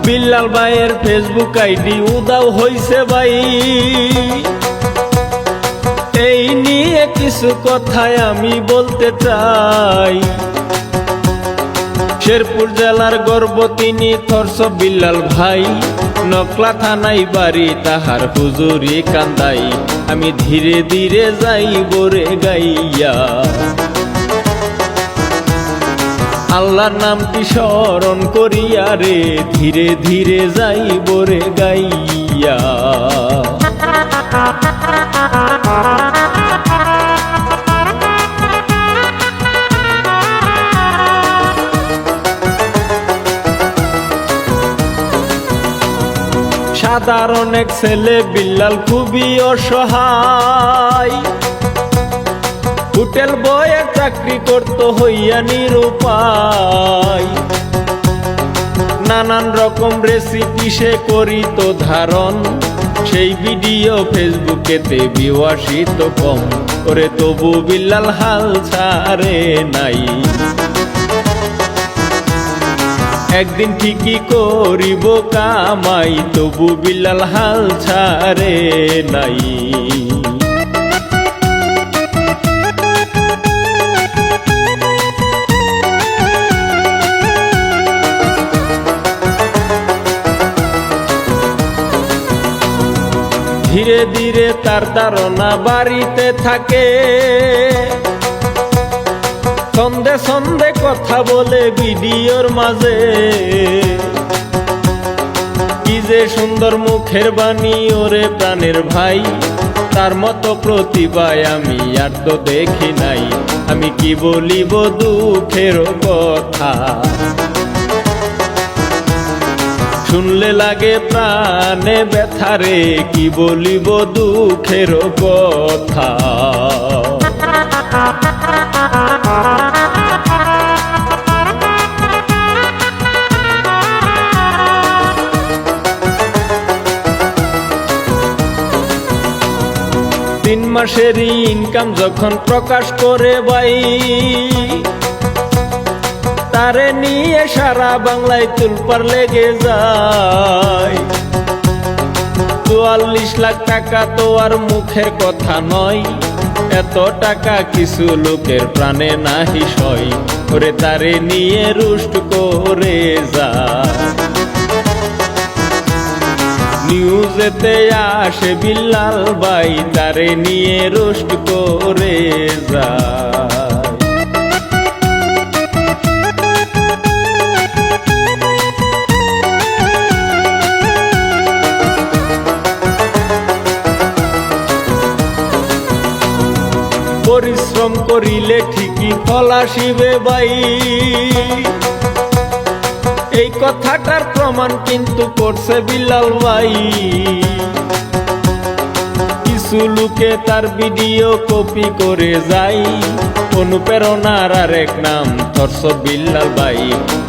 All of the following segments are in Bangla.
বিল্লাল ভাইয়ের ফেসবুক আইডি উদাও হইছে ভাই, এই নিয়ে কিছু কথায় আমি বলতে চাই। শেরপুর জেলার গর্ব তিনি থরস বিল্লাল ভাই, নকলা থানায় বাড়ি তাহার হুজুরি কান্দাই। আমি ধীরে ধীরে যাইব রে গাইয়া, আল্লাহর নামটি স্মরণ করিয়া রে, ধীরে ধীরে যাইব রে গাইয়া। সাধারণ এক ছেলে বিল্লাল খুবই অসহায়, হোটেল বয়ের চাকরি করত হইয়া নিরুপায়। নানান রকম রেসিপি সে করিত ধারণ, সেই ভিডিও ফেসবুকেতে ভিউ আসিত কম। ওরে তবু বিল্লাল হাল ছাড়ে নাই, একদিন ঠিকই করিব কামাই, তবু বিল্লাল হাল ছাড়ে নাই। ধীরে ধীরে তার ধারণা বাড়িতে থাকে, সন্ধে সন্ধে কথা বলে ভিডিওর মাঝে। কি যে সুন্দর মুখের বাণী ওরে প্রাণের ভাই, তার মতো প্রতিভায় আমি আর তো দেখি নাই। আমি কি বলিব দুঃখের কথা, শুনলে লাগে প্রাণে ব্যথারে, কি বলিব দুঃখের কথা। তিন মাসেরই ইনকাম যখন প্রকাশ করে ভাই, তারে নিয়ে সারা বাংলায় তুলপার লেগে যায়। ৪৪ লাখ টাকা তো আর মুখের কথা নয়, এত টাকা কিছু লোকের প্রাণে নাহি সয়। ওরে তারে নিয়ে রুষ্ট করে যায়, নিউজেতে আসে বিল্লাল ভাই, তারে নিয়ে রুষ্ট করে যায়। পরিশ্রম করিলে ঠিকই ফল আসিবে ভাই, এই কথাটার প্রমাণ কিন্তু করছে বিল্লাল ভাই। কিছু লোকে তার ভিডিও কপি করে যায়, অনুপ্রেরণার আরেক নাম থরস বিল্লাল ভাই।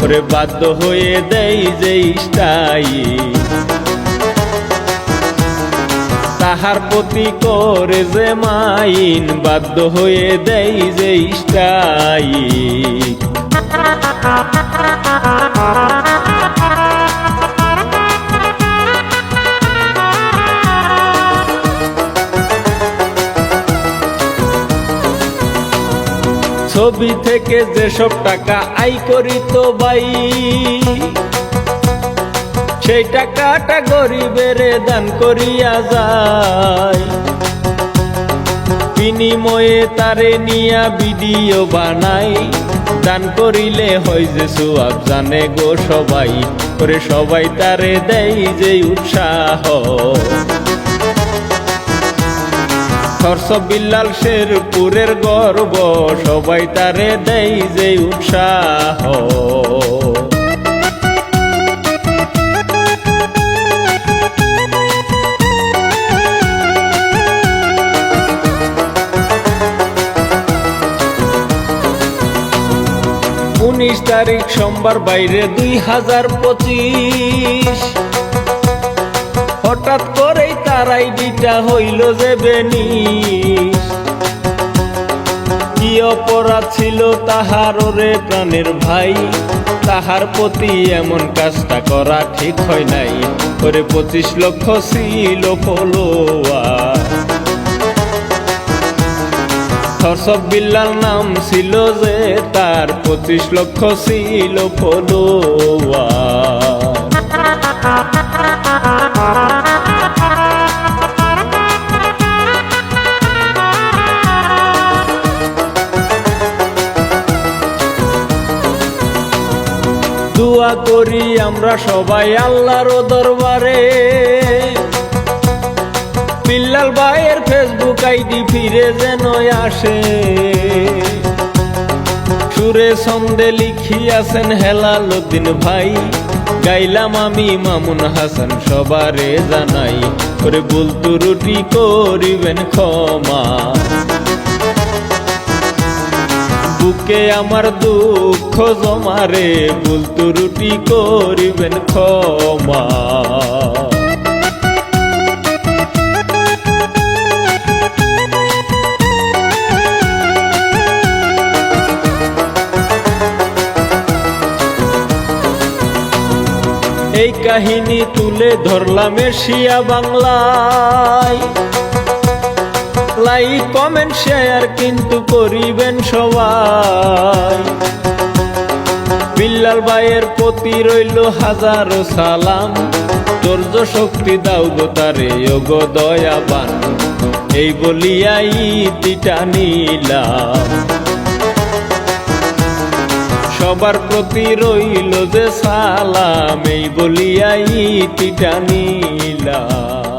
করে বাধ্য হয়ে দেয় যে স্টাইল, তাহার প্রতি করে যে মাইন, বাধ্য হয়ে দেয় যে স্টাইল। ছবি থেকে যেসব টাকা আয় করিত ভাই, সেই টাকাটা গরিবের দান করিয়া যায়। বিনিময়ে তারে নিয়া ভিডিও বানাই, দান করিলে হয় যে সওয়াব জানে গো সবাই। করে সবাই তারে দেয় যে উৎসাহ, থরস বিল্লাল শেরপুরের গর্ব, সবাই তারে দেয় যে উৎসাহ। তারিখ সোমবার বাইরে 2025, হঠাৎ করেই তার আইডিটা হইল যে বেনিশ। কি অপরাধ ছিল তাহার ওরে প্রাণের ভাই, তাহার প্রতি এমন কাজটা করা ঠিক হয় নাই। ওরে 25 লক্ষ ছিল ফলোয়ার, থরসব বিল্লাল নাম ছিল যে তার, 25 লক্ষ ছিল ফলোয়ার। দোয়া করি আমরা সবাই আল্লাহর দরবারে, বিল্লাল ভাইয়ের ফেসবুক আইডি ফিরে যেন আসে। সুরে ছন্দে লিখিয়াছেন হেলালুদ্দিন ভাই, গাইলাম আমি মামুন হাসান সবারে জানাই। ওরে ভুল ত্রুটি করিবেন ক্ষমা, বুকে আমার দুঃখ জমারে, ভুল ত্রুটি করিবেন ক্ষমা। এই কাহিনী তুলে ধরলাম এশিয়া বাংলায়, লাইক কমেন্ট শেয়ার কিন্তু করিবেন সবাই। বিল্লাল ভাইয়ের প্রতি রইল হাজারো সালাম, ধৈর্য শক্তি দাও গো তারে ওগো দয়াবান, এই বলিয়া ইতিটা নিলাম। সবার প্রতি রইল যে সালাম, এই বলিয়া ইতিটা নিলাম।